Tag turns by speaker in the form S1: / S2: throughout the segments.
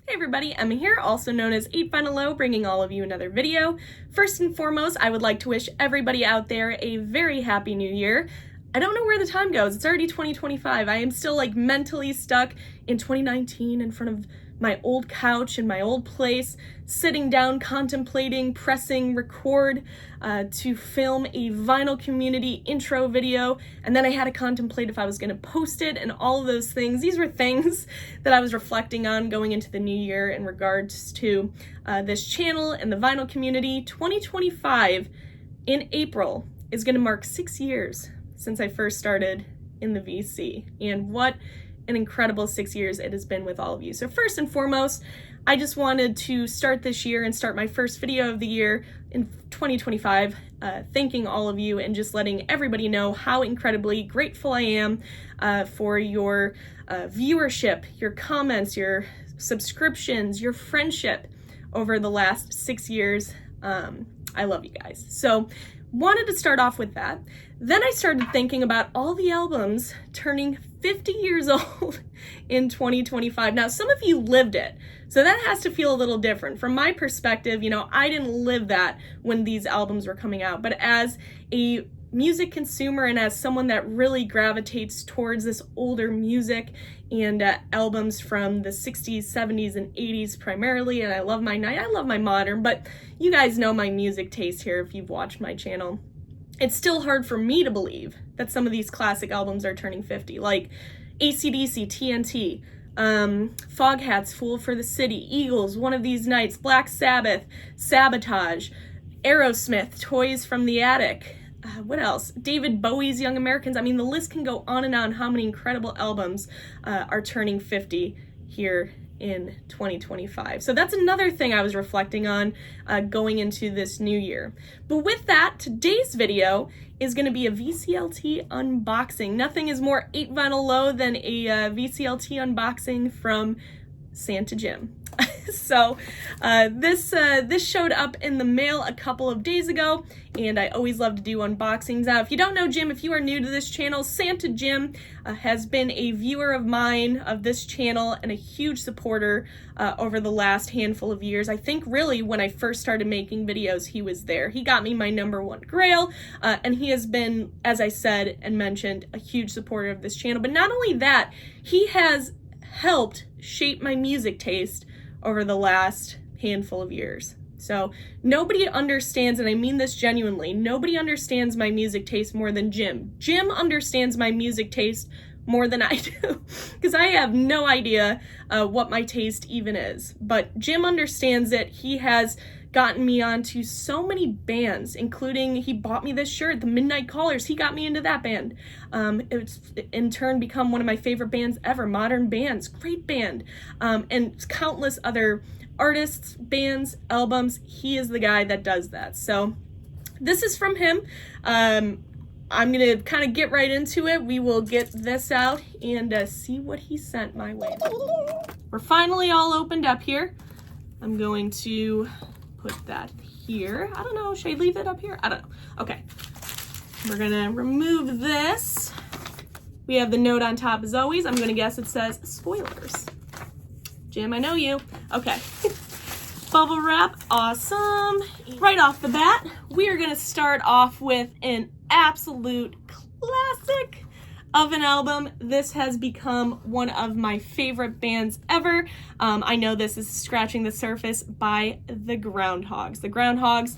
S1: Hey everybody, Emma here, also known as 8vinyllow, bringing all of you another video. First and foremost, I would like to wish everybody out there a very happy new year. I don't know where the time goes. It's already 2025. I am still mentally stuck in 2019 in front of my old couch in my old place, sitting down, contemplating, pressing record to film a vinyl community intro video, and then I had to contemplate if I was going to post it and all of those things. These were things that I was reflecting on going into the new year in regards to this channel and the vinyl community. 2025 in April is going to mark 6 years since I first started in the VC, and what an incredible 6 years it has been with all of you. So first and foremost, I just wanted to start this year and start my first video of the year in 2025, thanking all of you and just letting everybody know how incredibly grateful I am for your viewership, your comments, your subscriptions, your friendship over the last 6 years. I love you guys. So wanted to start off with that. Then I started thinking about all the albums turning 50 years old in 2025. Now, some of you lived it, so that has to feel a little different. From my perspective, I didn't live that when these albums were coming out, but as a music consumer and as someone that really gravitates towards this older music and albums from the 60s, 70s, and 80s primarily, and I love my modern, but you guys know my music taste here if you've watched my channel. It's still hard for me to believe that some of these classic albums are turning 50, like AC/DC, TNT, Foghats, Fool for the City, Eagles, One of These Nights, Black Sabbath, Sabotage, Aerosmith, Toys from the Attic. What else? David Bowie's Young Americans. I mean, the list can go on and on how many incredible albums are turning 50 here in 2025. So that's another thing I was reflecting on going into this new year. But with that, today's video is going to be a VCLT unboxing. Nothing is more 8vinyllow than a VCLT unboxing from Santa Jim. So this showed up in the mail a couple of days ago, and I always love to do unboxings. Now, if you don't know Jim, if you are new to this channel, Santa Jim has been a viewer of mine of this channel and a huge supporter over the last handful of years. I think really when I first started making videos, he was there. He got me my #1 grail, and he has been, as I said and mentioned, a huge supporter of this channel. But not only that, he has helped shape my music taste over the last handful of years. So nobody understands, and I mean this genuinely, nobody understands my music taste more than Jim. Jim understands my music taste more than I do, because I have no idea what my taste even is. But Jim understands it. He has gotten me onto so many bands, including he bought me this shirt, the Midnight Callers. He got me into that band. It's in turn become one of my favorite bands ever, Modern Bands, great band, and countless other artists, bands, albums. He is the guy that does that. So this is from him. I'm gonna kind of get right into it. We will get this out and see what he sent my way. We're finally all opened up here. I'm going to put that here. I don't know, should I leave it up here? I don't know. Okay, we're gonna remove this. We have the note on top as always. I'm gonna guess it says spoilers. Jim, I know you. Okay. Bubble wrap, awesome. Right off the bat, we are gonna start off with an absolute classic of an album. This has become one of my favorite bands ever. I know this is Scratching the Surface by the Groundhogs. The Groundhogs,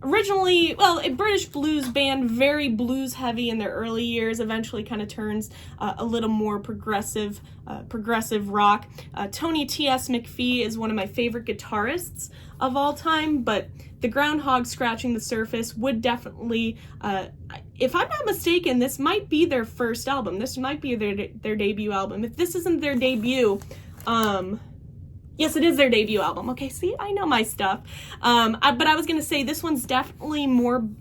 S1: originally, a British blues band, very blues heavy in their early years, eventually kind of turns a little more progressive rock. Tony T.S. McPhee is one of my favorite guitarists of all time, but the Groundhogs Scratching the Surface would definitely, if I'm not mistaken, this might be their first album. This might be their debut album. If this isn't their debut, yes, it is their debut album. Okay, see, I know my stuff. But I was gonna say this one's definitely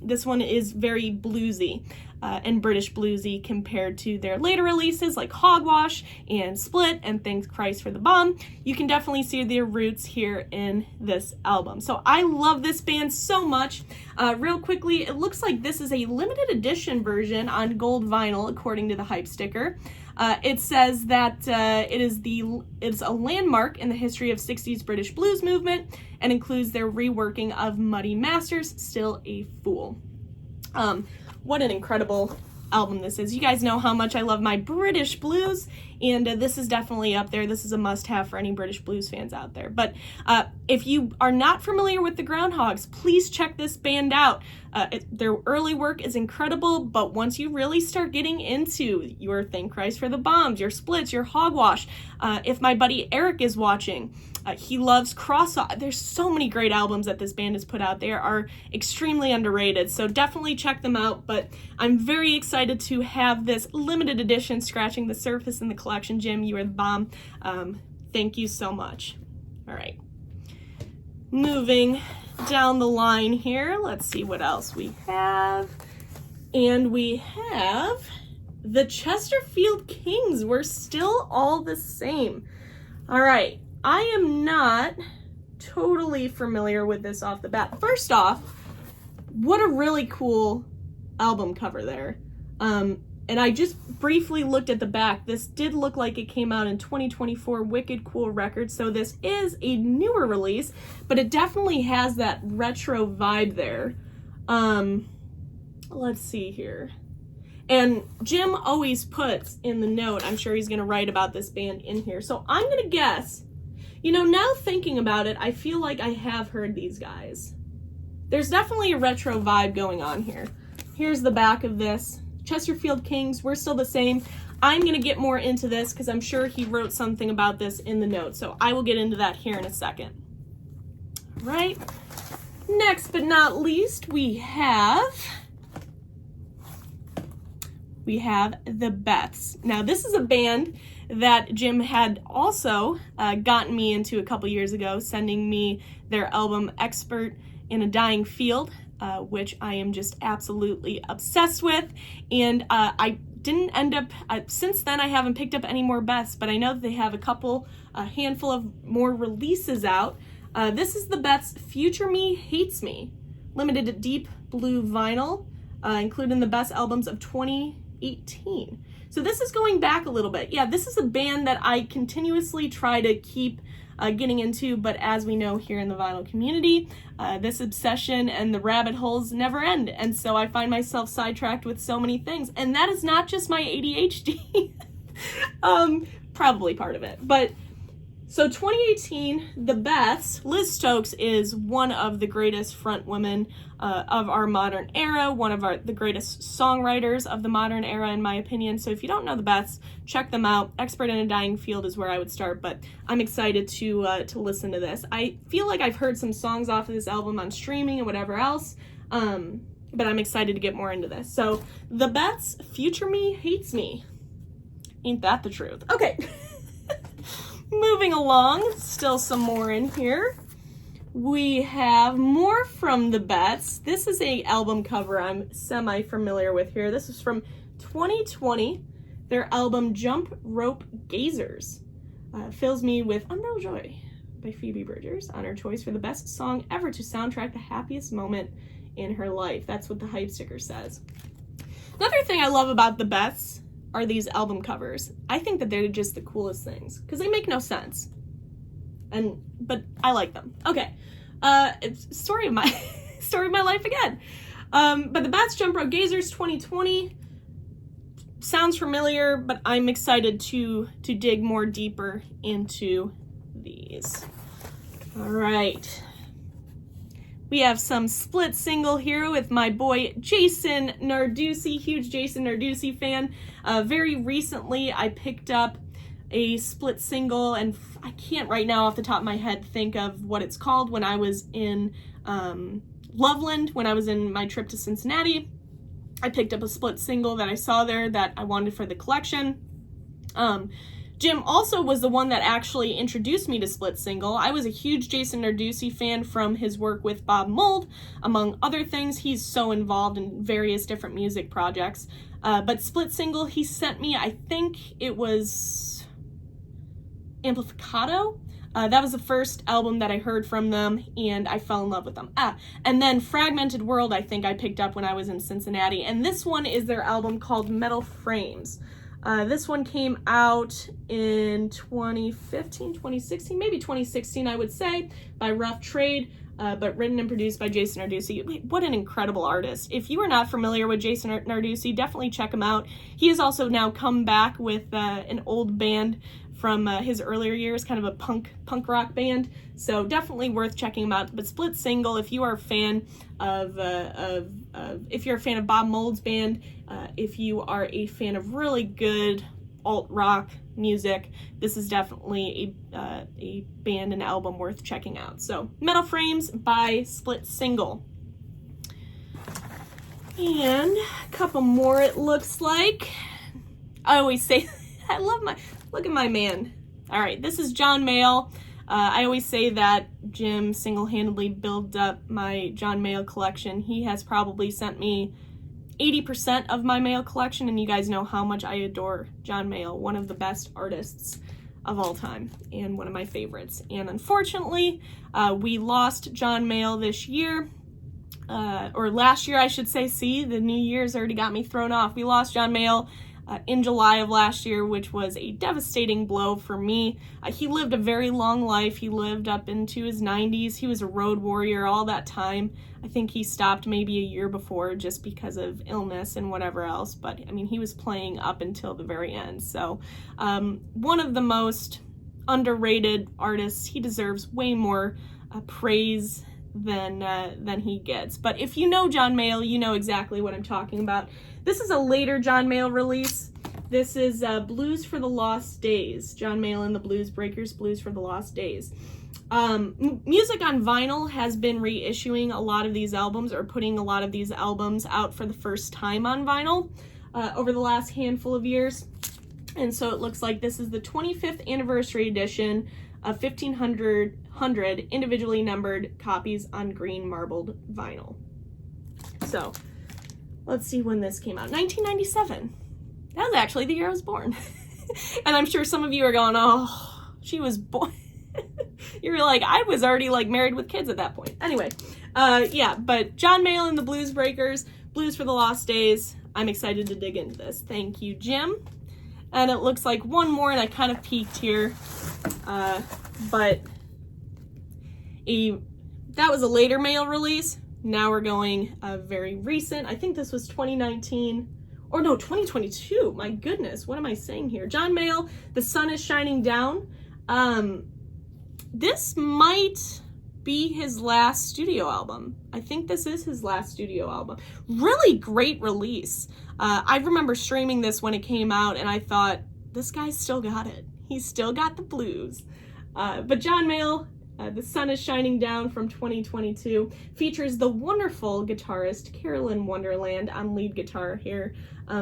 S1: this one is very bluesy and British bluesy compared to their later releases like Hogwash and Split and Thank Christ for the Bomb. You can definitely see their roots here in this album. So I love this band so much. Real quickly, it looks like this is a limited edition version on gold vinyl according to the hype sticker. It says that it's a landmark in the history of 60s British blues movement and includes their reworking of Muddy Masters' Still a Fool. What an incredible album this is. You guys know how much I love my British blues, and this is definitely up there. This is a must-have for any British blues fans out there. But if you are not familiar with the Groundhogs, please check this band out. Their early work is incredible, but once you really start getting into your Thank Christ for the Bombs, your Splits, your Hogwash, if my buddy Eric is watching, he loves Cross-Off. There's so many great albums that this band has put out. They are extremely underrated, so definitely check them out. But I'm very excited to have this limited edition Scratching the Surface in the collection. Jim, you are the bomb. Thank you so much. All right. Moving down the line here, let's see what else we have. And we have the Chesterfield Kings. We're still all the same. All right. I am not totally familiar with this off the bat. First off, what a really cool album cover there. And I just briefly looked at the back. This did look like it came out in 2024, Wicked Cool Records. So this is a newer release, but it definitely has that retro vibe there. Let's see here. And Jim always puts in the note, I'm sure he's going to write about this band in here. So I'm going to guess, you know, now thinking about it, I feel like I have heard these guys. There's definitely a retro vibe going on here. Here's the back of this. Chesterfield Kings, we're still the same. I'm going to get more into this because I'm sure he wrote something about this in the note. So I will get into that here in a second. All right. Next but not least, we have the Beths. Now, this is a band that Jim had also gotten me into a couple years ago, sending me their album Expert in a Dying Field, which I am just absolutely obsessed with. And I didn't end up, since then I haven't picked up any more Beths, but I know that they have a handful of more releases out. This is the Beths Future Me Hates Me, limited to deep blue vinyl, including the best albums of 2018. So this is going back a little bit. Yeah, this is a band that I continuously try to keep getting into, but as we know here in the vinyl community, this obsession and the rabbit holes never end, and so I find myself sidetracked with so many things, and that is not just my ADHD. Probably part of it, but so 2018, the Beths, Liz Stokes is one of the greatest front women of our modern era, one of the greatest songwriters of the modern era, in my opinion. So if you don't know the Beths, check them out. Expert in a Dying Field is where I would start, but I'm excited to listen to this. I feel like I've heard some songs off of this album on streaming and whatever else, but I'm excited to get more into this. So the Beths, Future Me Hates Me. Ain't that the truth? Okay. Moving along, still some more in here. We have more from the Beths. This is a album cover I'm semi-familiar with here. This is from 2020, their album Jump Rope Gazers. Fills me with unreal joy by Phoebe Bridgers on her choice for the best song ever to soundtrack the happiest moment in her life. That's what the hype sticker says. Another thing I love about the Beths are these album covers. I think that they're just the coolest things because they make no sense, but I like them. Okay, it's story of my life again. But the Beths Jump Rope Gazers 2020 sounds familiar, but I'm excited to dig more deeper into these. All right. We have some split single here with my boy Jason Narducy, huge Jason Narducy fan. Very recently I picked up a split single, and I can't right now off the top of my head think of what it's called, when I was in Loveland, when I was in my trip to Cincinnati. I picked up a split single that I saw there that I wanted for the collection. Jim also was the one that actually introduced me to split single. I was a huge Jason Narducy fan from his work with Bob Mould, among other things. He's so involved in various different music projects. But split single, he sent me, I think it was Amplificato. That was the first album that I heard from them, and I fell in love with them. And then Fragmented World, I think I picked up when I was in Cincinnati. And this one is their album called Metal Frames. This one came out in 2015, 2016, maybe 2016, I would say, by Rough Trade, but written and produced by Jason Narducy. What an incredible artist. If you are not familiar with Jason Narducy, definitely check him out. He has also now come back with an old band from his earlier years, kind of a punk rock band, so definitely worth checking him out. But Split Single, if you are a fan of if you're a fan of Bob Mould's band, if you are a fan of really good alt rock music, this is definitely a band and album worth checking out. So Metal Frames by Split Single. And a couple more, it looks like. I always say, I love look at my man. All right, this is John Mayall. I always say that Jim single-handedly built up my John Mayall collection. He has probably sent me 80% of my Mayall collection, and you guys know how much I adore John Mayall, one of the best artists of all time, and one of my favorites. And unfortunately, we lost John Mayall this year, or last year, I should say. See, the new year's already got me thrown off. We lost John Mayall in July of last year, which was a devastating blow for me. He lived a very long life. He lived up into his 90s. He was a road warrior all that time. I think he stopped maybe a year before just because of illness and whatever else, but I mean, he was playing up until the very end. So one of the most underrated artists. He deserves way more praise than he gets. But if you know John Mayall, you know exactly what I'm talking about. This is a later John Mayall release. This is Blues for the Lost Days. John Mayall and the Blues Breakers, Blues for the Lost Days. Music on Vinyl has been reissuing a lot of these albums, or putting a lot of these albums out for the first time on vinyl over the last handful of years. And so it looks like this is the 25th anniversary edition of 1,500 individually numbered copies on green marbled vinyl. So let's see when this came out. 1997. That was actually the year I was born. And I'm sure some of you are going, oh, she was born. You're like, I was already like married with kids at that point. Anyway, yeah, but John Mayall and the Blues Breakers, Blues for the Lost Days. I'm excited to dig into this. Thank you, Jim. And it looks like one more, and I kind of peeked here, but that was a later Mayall release. Now we're going very recent. I think this was 2019, or no, 2022. My goodness, what am I saying here? John Mayall, The Sun is Shining Down. This might be his last studio album. I think this is his last studio album. Really great release. I remember streaming this when it came out, and I thought, this guy's still got it. He's still got the blues. But John Mayall, The Sun is Shining Down from 2022, features the wonderful guitarist Carolyn Wonderland on lead guitar here.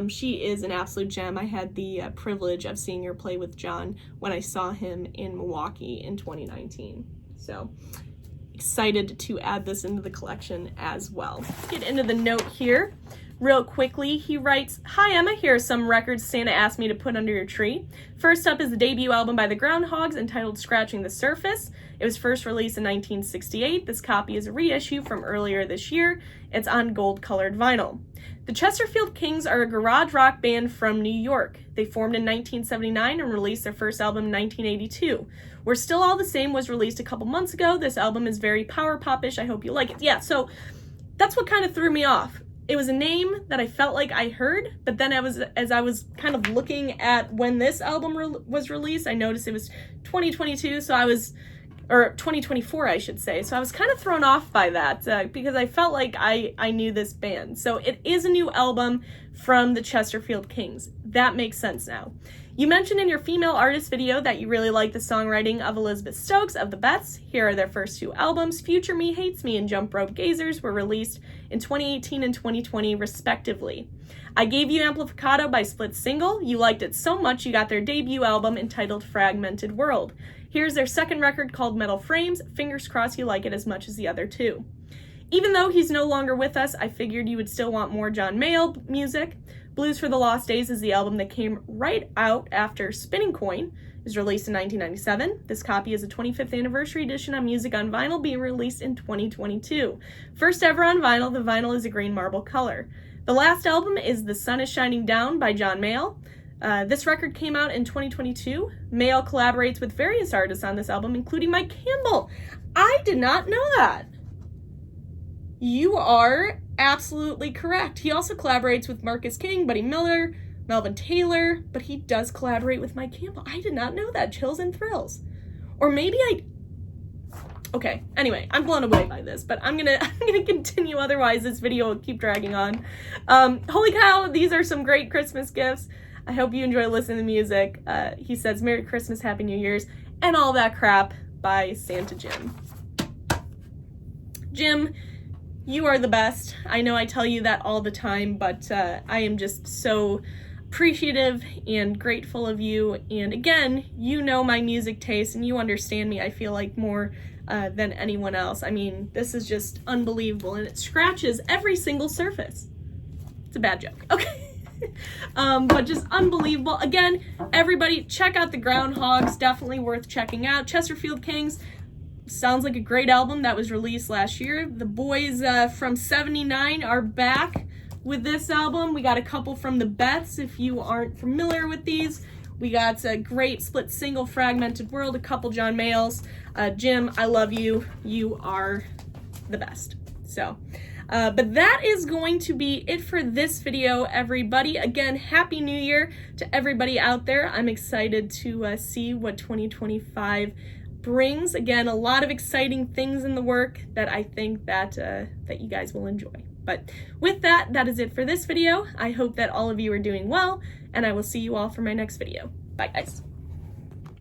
S1: She is an absolute gem. I had the privilege of seeing her play with John when I saw him in Milwaukee in 2019. So excited to add this into the collection as well. Get into the note here real quickly. He writes, "Hi Emma, here are some records Santa asked me to put under your tree. First up is the debut album by the Groundhogs entitled Scratching the Surface. It was first released in 1968. This copy is a reissue from earlier this year. It's on gold-colored vinyl. The Chesterfield Kings are a garage rock band from New York. They formed in 1979 and released their first album in 1982. We're Still All the Same was released a couple months ago. This album is very power pop-ish. I hope you like it." Yeah, so that's what kind of threw me off. It was a name that I felt like I heard, but then as I was kind of looking at when this album was released, I noticed it was 2022, or 2024, I should say. So I was kind of thrown off by that because I felt like I knew this band. So it is a new album from the Chesterfield Kings. That makes sense now. You mentioned in your female artist video that you really like the songwriting of Elizabeth Stokes of the Beths. Here are their first two albums. Future Me Hates Me and Jump Rope Gazers were released in 2018 and 2020 respectively. I gave you Amplificado by Split Single. You liked it so much you got their debut album entitled Fragmented World. Here's their second record called Metal Frames. Fingers crossed you like it as much as the other two. Even though he's no longer with us, I figured you would still want more John Mayall music. Blues for the Lost Days is the album that came right out after Spinning Coin. It was released in 1997. This copy is a 25th anniversary edition on Music on Vinyl, being released in 2022. First ever on vinyl, the vinyl is a green marble color. The last album is The Sun is Shining Down by John Mayall. This record came out in 2022. Mayall collaborates with various artists on this album, including Mike Campbell. I did not know that. You are absolutely correct. He also collaborates with Marcus King, Buddy Miller, Melvin Taylor, but he does collaborate with Mike Campbell. I did not know that. Chills and thrills. Or maybe okay, anyway, I'm blown away by this, but I'm gonna continue, otherwise this video will keep dragging on. Holy cow, these are some great Christmas gifts. I hope you enjoy listening to music. He says, Merry Christmas, Happy New Year's, and all that crap by Santa Jim. Jim, you are the best. I know I tell you that all the time, but I am just so appreciative and grateful of you. And again, you know my music taste and you understand me, I feel like, more than anyone else. I mean, this is just unbelievable, and it scratches every single surface. It's a bad joke. Okay. But just unbelievable. Again, everybody check out the Groundhogs. Definitely worth checking out. Chesterfield Kings sounds like a great album that was released last year. The boys from 79 are back with this album. We got a couple from the Beths, if you aren't familiar with these. We got a great split single, Fragmented World, a couple John Mayalls. Jim, I love you. You are the best. So, but that is going to be it for this video, everybody. Again, Happy New Year to everybody out there. I'm excited to see what 2025 brings. Again, a lot of exciting things in the work that I think that you guys will enjoy. But with that, that is it for this video. I hope that all of you are doing well, and I will see you all for my next video. Bye, guys.